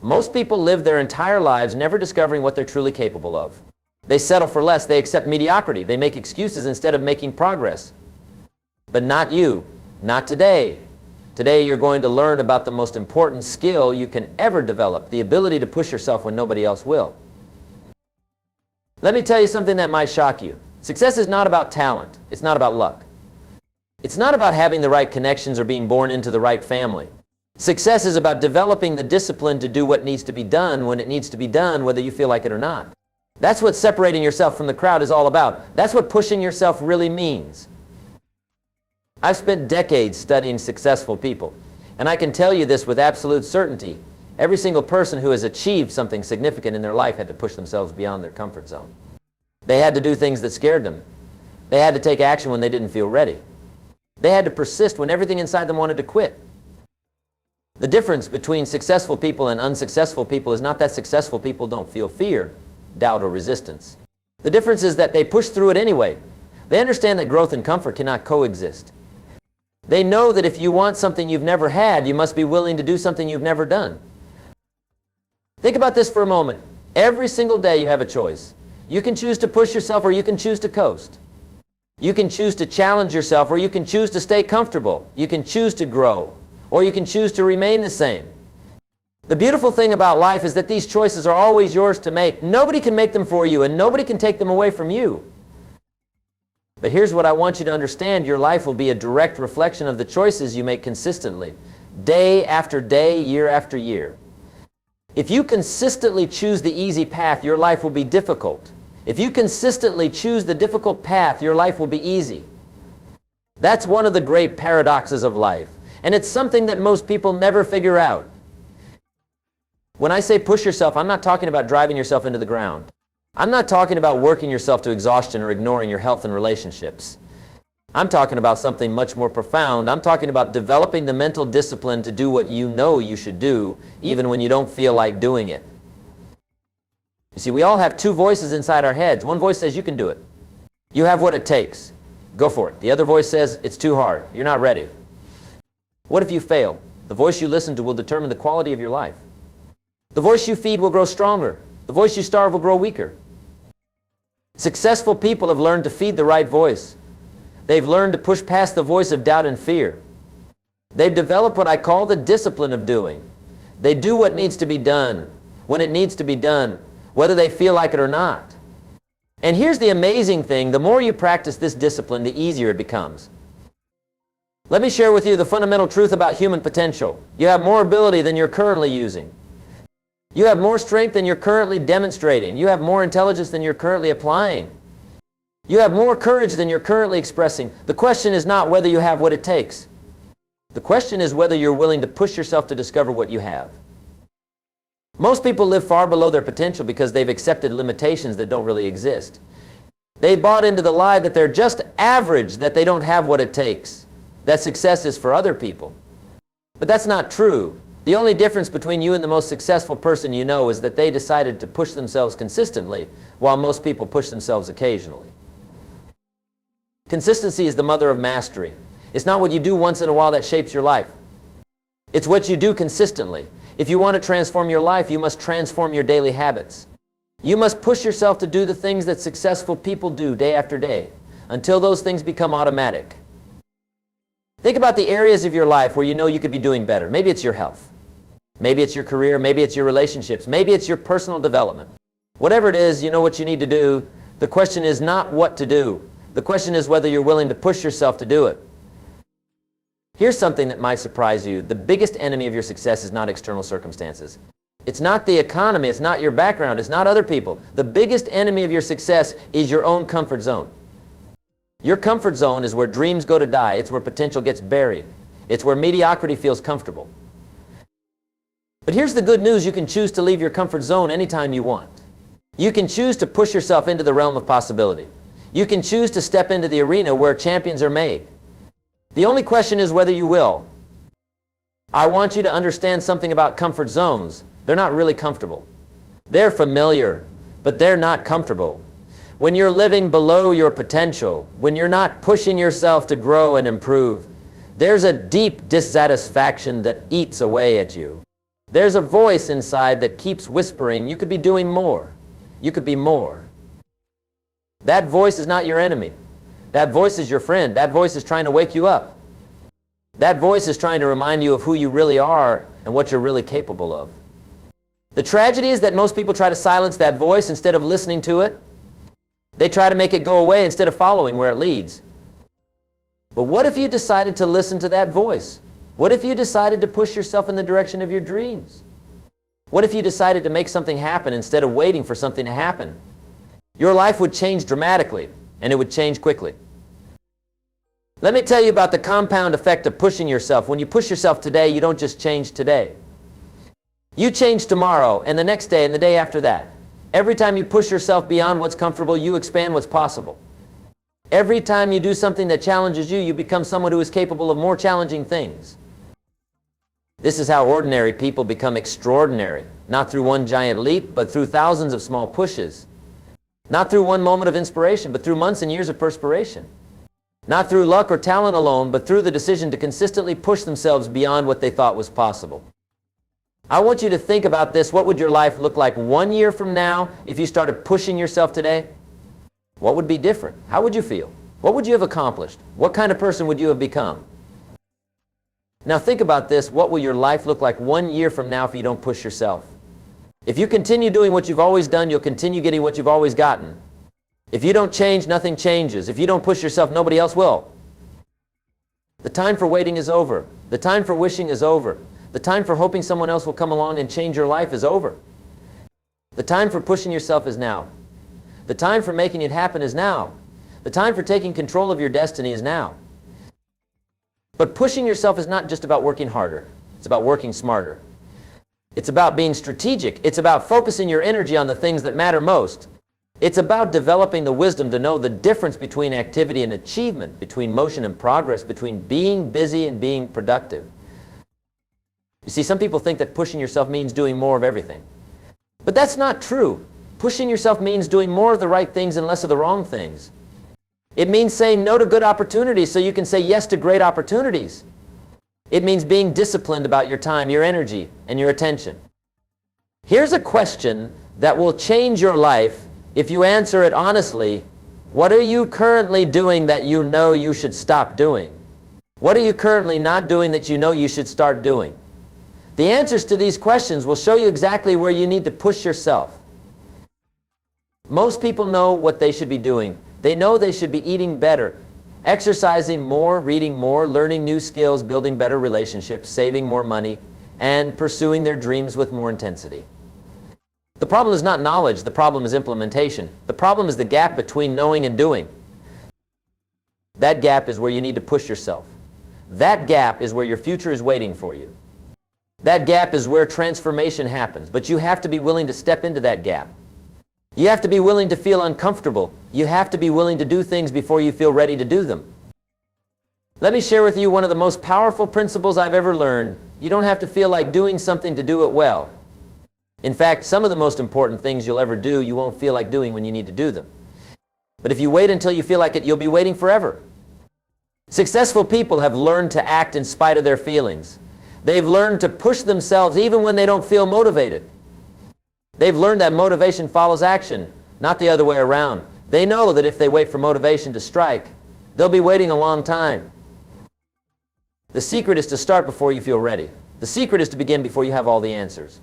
Most people live their entire lives never discovering what they're truly capable of. They settle for less. They accept mediocrity. They make excuses instead of making progress. But not you. Not today. Today you're going to learn about the most important skill you can ever develop, the ability to push yourself when nobody else will. Let me tell you something that might shock you. Success is not about talent. It's not about luck. It's not about having the right connections or being born into the right family. Success is about developing the discipline to do what needs to be done when it needs to be done, whether you feel like it or not. That's what separating yourself from the crowd is all about. That's what pushing yourself really means. I've spent decades studying successful people, and I can tell you this with absolute certainty. Every single person who has achieved something significant in their life had to push themselves beyond their comfort zone. They had to do things that scared them. They had to take action when they didn't feel ready. They had to persist when everything inside them wanted to quit. The difference between successful people and unsuccessful people is not that successful people don't feel fear, doubt, or resistance. The difference is that they push through it anyway. They understand that growth and comfort cannot coexist. They know that if you want something you've never had, you must be willing to do something you've never done. Think about this for a moment. Every single day you have a choice. You can choose to push yourself or you can choose to coast. You can choose to challenge yourself or you can choose to stay comfortable. You can choose to grow or you can choose to remain the same. The beautiful thing about life is that these choices are always yours to make. Nobody can make them for you and nobody can take them away from you. But here's what I want you to understand. Your life will be a direct reflection of the choices you make consistently, day after day, year after year. If you consistently choose the easy path, your life will be difficult. If you consistently choose the difficult path, your life will be easy. That's one of the great paradoxes of life. And it's something that most people never figure out. When I say push yourself, I'm not talking about driving yourself into the ground. I'm not talking about working yourself to exhaustion or ignoring your health and relationships. I'm talking about something much more profound. I'm talking about developing the mental discipline to do what you know you should do, even when you don't feel like doing it. You see, we all have two voices inside our heads. One voice says, you can do it. You have what it takes. Go for it. The other voice says, it's too hard. You're not ready. What if you fail? The voice you listen to will determine the quality of your life. The voice you feed will grow stronger. The voice you starve will grow weaker. Successful people have learned to feed the right voice. They've learned to push past the voice of doubt and fear. They've developed what I call the discipline of doing. They do what needs to be done, when it needs to be done, whether they feel like it or not. And here's the amazing thing. The more you practice this discipline, the easier it becomes. Let me share with you the fundamental truth about human potential. You have more ability than you're currently using. You have more strength than you're currently demonstrating. You have more intelligence than you're currently applying. You have more courage than you're currently expressing. The question is not whether you have what it takes. The question is whether you're willing to push yourself to discover what you have. Most people live far below their potential because they've accepted limitations that don't really exist. They bought into the lie that they're just average, that they don't have what it takes, that success is for other people. But that's not true. The only difference between you and the most successful person you know is that they decided to push themselves consistently, while most people push themselves occasionally. Consistency is the mother of mastery. It's not what you do once in a while that shapes your life. It's what you do consistently. If you want to transform your life, you must transform your daily habits. You must push yourself to do the things that successful people do day after day, until those things become automatic. Think about the areas of your life where you know you could be doing better. Maybe it's your health. Maybe it's your career. Maybe it's your relationships. Maybe it's your personal development. Whatever it is, you know what you need to do. The question is not what to do. The question is whether you're willing to push yourself to do it. Here's something that might surprise you. The biggest enemy of your success is not external circumstances. It's not the economy. It's not your background. It's not other people. The biggest enemy of your success is your own comfort zone. Your comfort zone is where dreams go to die. It's where potential gets buried. It's where mediocrity feels comfortable. But here's the good news. You can choose to leave your comfort zone anytime you want. You can choose to push yourself into the realm of possibility. You can choose to step into the arena where champions are made. The only question is whether you will. I want you to understand something about comfort zones. They're not really comfortable. They're familiar, but they're not comfortable. When you're living below your potential, when you're not pushing yourself to grow and improve, there's a deep dissatisfaction that eats away at you. There's a voice inside that keeps whispering, you could be doing more. You could be more. That voice is not your enemy. That voice is your friend. That voice is trying to wake you up. That voice is trying to remind you of who you really are and what you're really capable of. The tragedy is that most people try to silence that voice instead of listening to it. They try to make it go away instead of following where it leads. But what if you decided to listen to that voice? What if you decided to push yourself in the direction of your dreams? What if you decided to make something happen instead of waiting for something to happen? Your life would change dramatically, and it would change quickly. Let me tell you about the compound effect of pushing yourself. When you push yourself today, you don't just change today. You change tomorrow, and the next day, and the day after that. Every time you push yourself beyond what's comfortable, you expand what's possible. Every time you do something that challenges you, you become someone who is capable of more challenging things. This is how ordinary people become extraordinary, not through one giant leap, but through thousands of small pushes. Not through one moment of inspiration, but through months and years of perspiration. Not through luck or talent alone, but through the decision to consistently push themselves beyond what they thought was possible. I want you to think about this. What would your life look like 1 year from now if you started pushing yourself today? What would be different? How would you feel? What would you have accomplished? What kind of person would you have become? Now think about this. What will your life look like 1 year from now if you don't push yourself? If you continue doing what you've always done, you'll continue getting what you've always gotten. If you don't change, nothing changes. If you don't push yourself, nobody else will. The time for waiting is over. The time for wishing is over. The time for hoping someone else will come along and change your life is over. The time for pushing yourself is now. The time for making it happen is now. The time for taking control of your destiny is now. But pushing yourself is not just about working harder. It's about working smarter. It's about being strategic. It's about focusing your energy on the things that matter most. It's about developing the wisdom to know the difference between activity and achievement, between motion and progress, between being busy and being productive. You see, some people think that pushing yourself means doing more of everything. But that's not true. Pushing yourself means doing more of the right things and less of the wrong things. It means saying no to good opportunities so you can say yes to great opportunities. It means being disciplined about your time, your energy, and your attention. Here's a question that will change your life if you answer it honestly. What are you currently doing that you know you should stop doing? What are you currently not doing that you know you should start doing? The answers to these questions will show you exactly where you need to push yourself. Most people know what they should be doing. They know they should be eating better, exercising more, reading more, learning new skills, building better relationships, saving more money, and pursuing their dreams with more intensity. The problem is not knowledge. The problem is implementation. The problem is the gap between knowing and doing. That gap is where you need to push yourself. That gap is where your future is waiting for you. That gap is where transformation happens. But you have to be willing to step into that gap. You have to be willing to feel uncomfortable. You have to be willing to do things before you feel ready to do them. Let me share with you one of the most powerful principles I've ever learned. You don't have to feel like doing something to do it well. In fact, some of the most important things you'll ever do, you won't feel like doing when you need to do them. But if you wait until you feel like it, you'll be waiting forever. Successful people have learned to act in spite of their feelings. They've learned to push themselves even when they don't feel motivated. They've learned that motivation follows action, not the other way around. They know that if they wait for motivation to strike, they'll be waiting a long time. The secret is to start before you feel ready. The secret is to begin before you have all the answers.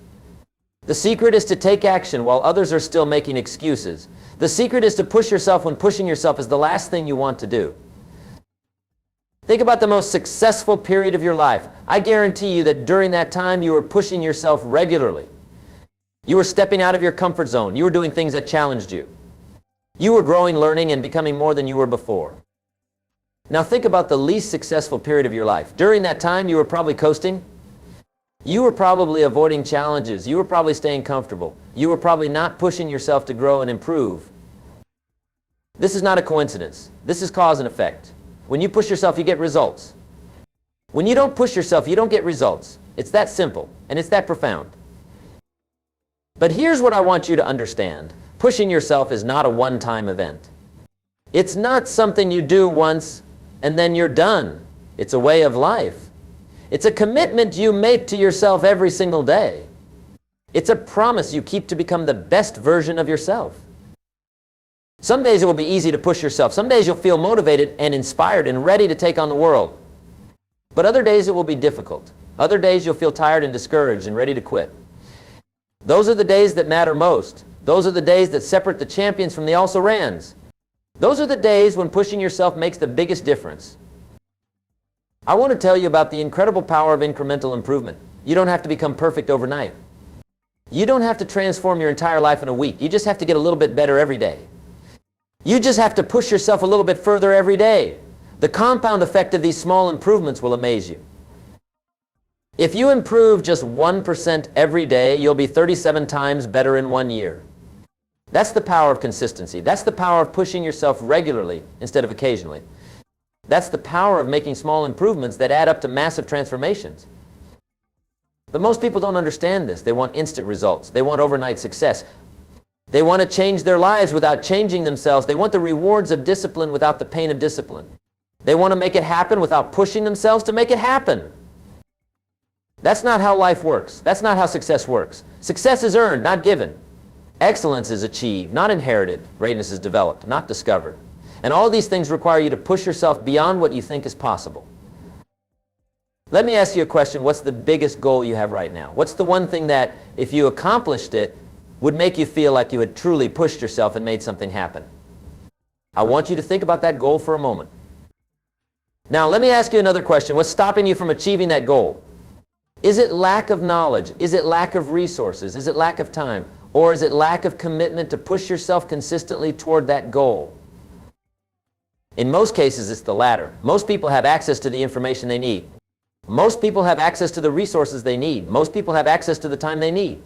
The secret is to take action while others are still making excuses. The secret is to push yourself when pushing yourself is the last thing you want to do. Think about the most successful period of your life. I guarantee you that during that time you were pushing yourself regularly. You were stepping out of your comfort zone. You were doing things that challenged you. You were growing, learning, and becoming more than you were before. Now think about the least successful period of your life. During that time you were probably coasting. You were probably avoiding challenges. You were probably staying comfortable. You were probably not pushing yourself to grow and improve. This is not a coincidence. This is cause and effect. When you push yourself, you get results. When you don't push yourself, you don't get results. It's that simple, and it's that profound. But here's what I want you to understand. Pushing yourself is not a one-time event. It's not something you do once and then you're done. It's a way of life. It's a commitment you make to yourself every single day. It's a promise you keep to become the best version of yourself. Some days it will be easy to push yourself. Some days you'll feel motivated and inspired and ready to take on the world. But other days it will be difficult. Other days you'll feel tired and discouraged and ready to quit. Those are the days that matter most. Those are the days that separate the champions from the also-rans. Those are the days when pushing yourself makes the biggest difference. I want to tell you about the incredible power of incremental improvement. You don't have to become perfect overnight. You don't have to transform your entire life in a week. You just have to get a little bit better every day. You just have to push yourself a little bit further every day. The compound effect of these small improvements will amaze you. If you improve just 1% every day, you'll be 37 times better in 1 year. That's the power of consistency. That's the power of pushing yourself regularly instead of occasionally. That's the power of making small improvements that add up to massive transformations. But most people don't understand this. They want instant results. They want overnight success. They want to change their lives without changing themselves. They want the rewards of discipline without the pain of discipline. They want to make it happen without pushing themselves to make it happen. That's not how life works. That's not how success works. Success is earned, not given. Excellence is achieved, not inherited. Greatness is developed, not discovered. And all these things require you to push yourself beyond what you think is possible. Let me ask you a question. What's the biggest goal you have right now? What's the one thing that, if you accomplished it, would make you feel like you had truly pushed yourself and made something happen? I want you to think about that goal for a moment. Now, let me ask you another question. What's stopping you from achieving that goal? Is it lack of knowledge? Is it lack of resources? Is it lack of time? Or is it lack of commitment to push yourself consistently toward that goal? In most cases, it's the latter. Most people have access to the information they need. Most people have access to the resources they need. Most people have access to the time they need.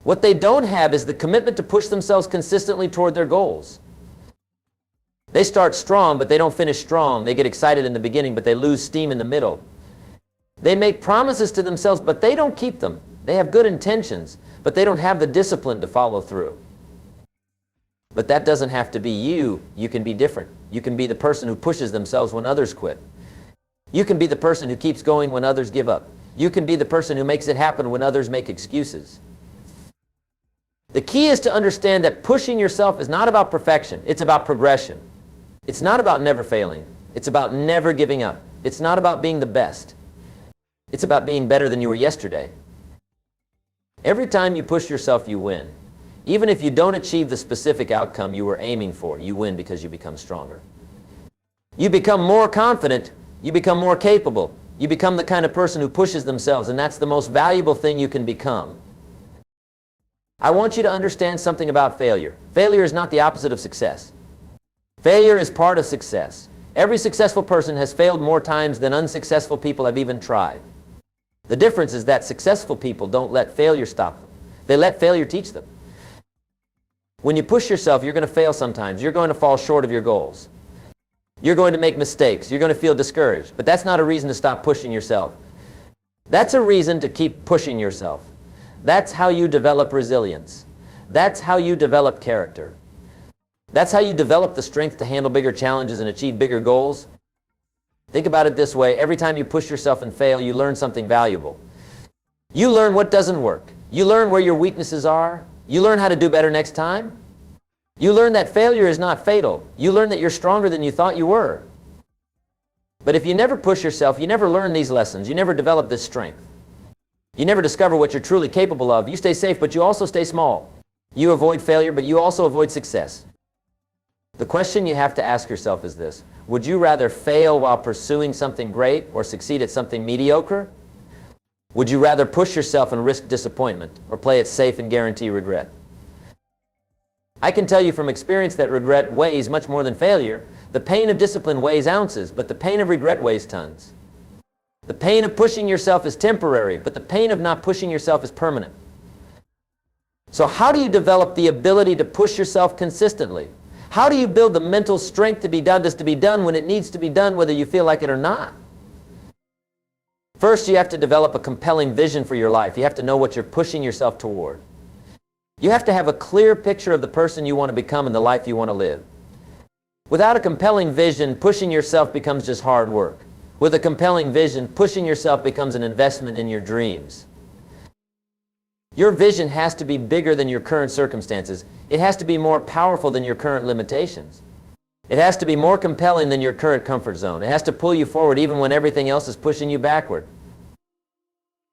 What they don't have is the commitment to push themselves consistently toward their goals. They start strong, but they don't finish strong. They get excited in the beginning, but they lose steam in the middle. They make promises to themselves, but they don't keep them. They have good intentions, but they don't have the discipline to follow through. But that doesn't have to be you. You can be different. You can be the person who pushes themselves when others quit. You can be the person who keeps going when others give up. You can be the person who makes it happen when others make excuses. The key is to understand that pushing yourself is not about perfection. It's about progression. It's not about never failing. It's about never giving up. It's not about being the best. It's about being better than you were yesterday. Every time you push yourself, you win. Even if you don't achieve the specific outcome you were aiming for, you win because you become stronger. You become more confident. You become more capable. You become the kind of person who pushes themselves, and that's the most valuable thing you can become. I want you to understand something about failure. Failure is not the opposite of success. Failure is part of success. Every successful person has failed more times than unsuccessful people have even tried. The difference is that successful people don't let failure stop them. They let failure teach them. When you push yourself, you're going to fail sometimes. You're going to fall short of your goals. You're going to make mistakes. You're going to feel discouraged. But that's not a reason to stop pushing yourself. That's a reason to keep pushing yourself. That's how you develop resilience. That's how you develop character. That's how you develop the strength to handle bigger challenges and achieve bigger goals. Think about it this way. Every time you push yourself and fail, you learn something valuable. You learn what doesn't work. You learn where your weaknesses are. You learn how to do better next time. You learn that failure is not fatal. You learn that you're stronger than you thought you were. But if you never push yourself, you never learn these lessons. You never develop this strength. You never discover what you're truly capable of. You stay safe, but you also stay small. You avoid failure, but you also avoid success. The question you have to ask yourself is this: would you rather fail while pursuing something great or succeed at something mediocre? Would you rather push yourself and risk disappointment or play it safe and guarantee regret? I can tell you from experience that regret weighs much more than failure. The pain of discipline weighs ounces, but the pain of regret weighs tons. The pain of pushing yourself is temporary, but the pain of not pushing yourself is permanent. So how do you develop the ability to push yourself consistently? How do you build the mental strength to be done when it needs to be done, whether you feel like it or not? First, you have to develop a compelling vision for your life. You have to know what you're pushing yourself toward. You have to have a clear picture of the person you want to become and the life you want to live. Without a compelling vision, pushing yourself becomes just hard work. With a compelling vision, pushing yourself becomes an investment in your dreams. Your vision has to be bigger than your current circumstances. It has to be more powerful than your current limitations. It has to be more compelling than your current comfort zone. It has to pull you forward even when everything else is pushing you backward.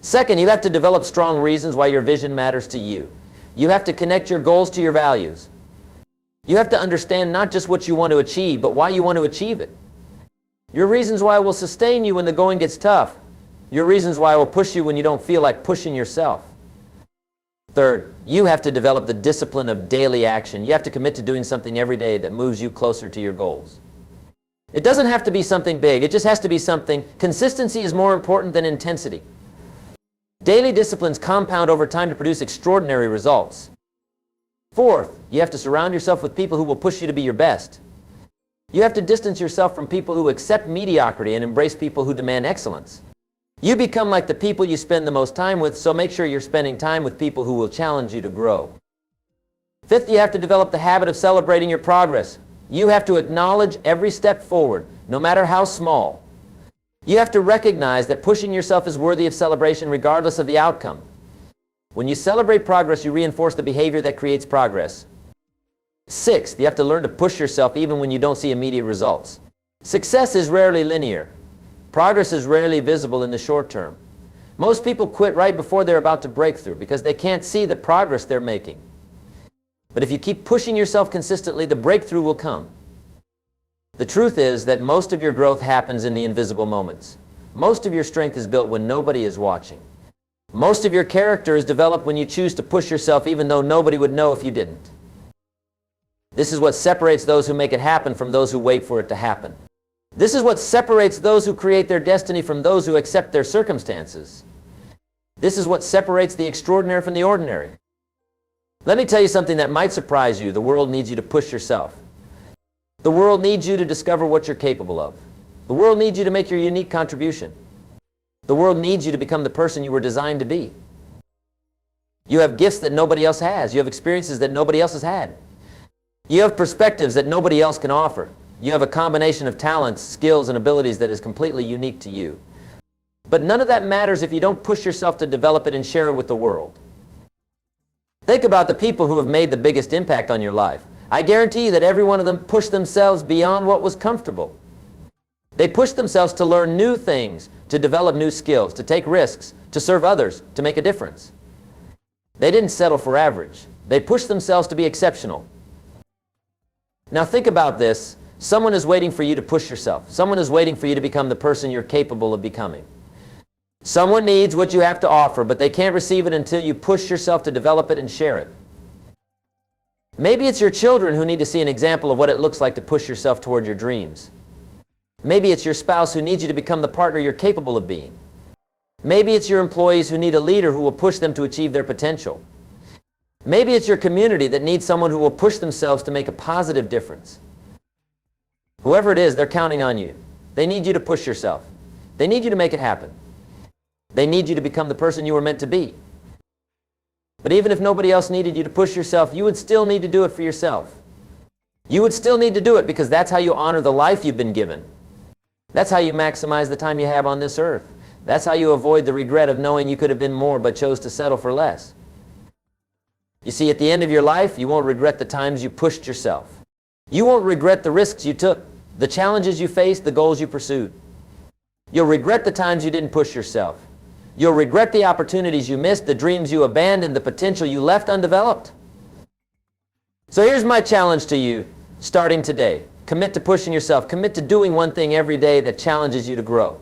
Second, you have to develop strong reasons why your vision matters to you. You have to connect your goals to your values. You have to understand not just what you want to achieve, but why you want to achieve it. Your reasons why will sustain you when the going gets tough. Your reasons why will push you when you don't feel like pushing yourself. Third, you have to develop the discipline of daily action. You have to commit to doing something every day that moves you closer to your goals. It doesn't have to be something big. It just has to be something. Consistency is more important than intensity. Daily disciplines compound over time to produce extraordinary results. Fourth, you have to surround yourself with people who will push you to be your best. You have to distance yourself from people who accept mediocrity and embrace people who demand excellence. You become like the people you spend the most time with, so make sure you're spending time with people who will challenge you to grow. Fifth, you have to develop the habit of celebrating your progress. You have to acknowledge every step forward, no matter how small. You have to recognize that pushing yourself is worthy of celebration regardless of the outcome. When you celebrate progress, you reinforce the behavior that creates progress. Sixth, you have to learn to push yourself even when you don't see immediate results. Success is rarely linear. Progress is rarely visible in the short term. Most people quit right before they're about to break through because they can't see the progress they're making. But if you keep pushing yourself consistently, the breakthrough will come. The truth is that most of your growth happens in the invisible moments. Most of your strength is built when nobody is watching. Most of your character is developed when you choose to push yourself even though nobody would know if you didn't. This is what separates those who make it happen from those who wait for it to happen. This is what separates those who create their destiny from those who accept their circumstances. This is what separates the extraordinary from the ordinary. Let me tell you something that might surprise you. The world needs you to push yourself. The world needs you to discover what you're capable of. The world needs you to make your unique contribution. The world needs you to become the person you were designed to be. You have gifts that nobody else has. You have experiences that nobody else has had. You have perspectives that nobody else can offer. You have a combination of talents, skills, and abilities that is completely unique to you. But none of that matters if you don't push yourself to develop it and share it with the world. Think about the people who have made the biggest impact on your life. I guarantee you that every one of them pushed themselves beyond what was comfortable. They pushed themselves to learn new things, to develop new skills, to take risks, to serve others, to make a difference. They didn't settle for average. They pushed themselves to be exceptional. Now think about this. Someone is waiting for you to push yourself. Someone is waiting for you to become the person you're capable of becoming. Someone needs what you have to offer, but they can't receive it until you push yourself to develop it and share it. Maybe it's your children who need to see an example of what it looks like to push yourself toward your dreams. Maybe it's your spouse who needs you to become the partner you're capable of being. Maybe it's your employees who need a leader who will push them to achieve their potential. Maybe it's your community that needs someone who will push themselves to make a positive difference. Whoever it is, they're counting on you. They need you to push yourself. They need you to make it happen. They need you to become the person you were meant to be. But even if nobody else needed you to push yourself, you would still need to do it for yourself. You would still need to do it because that's how you honor the life you've been given. That's how you maximize the time you have on this earth. That's how you avoid the regret of knowing you could have been more but chose to settle for less. You see, at the end of your life, you won't regret the times you pushed yourself. You won't regret the risks you took, the challenges you faced, the goals you pursued. You'll regret the times you didn't push yourself. You'll regret the opportunities you missed, the dreams you abandoned, the potential you left undeveloped. So here's my challenge to you, starting today. Commit to pushing yourself. Commit to doing one thing every day that challenges you to grow.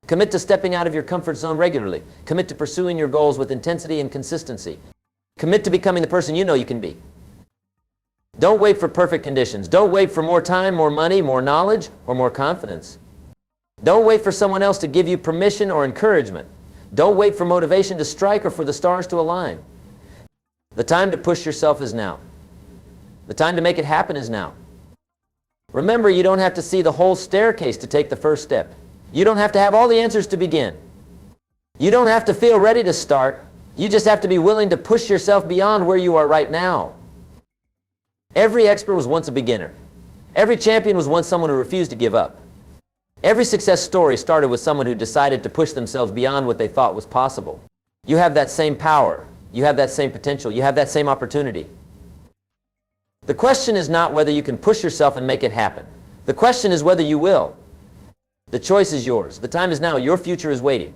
Commit to stepping out of your comfort zone regularly. Commit to pursuing your goals with intensity and consistency. Commit to becoming the person you know you can be. Don't wait for perfect conditions. Don't wait for more time, more money, more knowledge, or more confidence. Don't wait for someone else to give you permission or encouragement. Don't wait for motivation to strike or for the stars to align. The time to push yourself is now. The time to make it happen is now. Remember, you don't have to see the whole staircase to take the first step. You don't have to have all the answers to begin. You don't have to feel ready to start. You just have to be willing to push yourself beyond where you are right now. Every expert was once a beginner. Every champion was once someone who refused to give up. Every success story started with someone who decided to push themselves beyond what they thought was possible. You have that same power. You have that same potential. You have that same opportunity. The question is not whether you can push yourself and make it happen. The question is whether you will. The choice is yours. The time is now. Your future is waiting.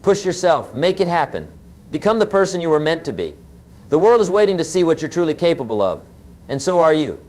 Push yourself. Make it happen. Become the person you were meant to be. The world is waiting to see what you're truly capable of, and so are you.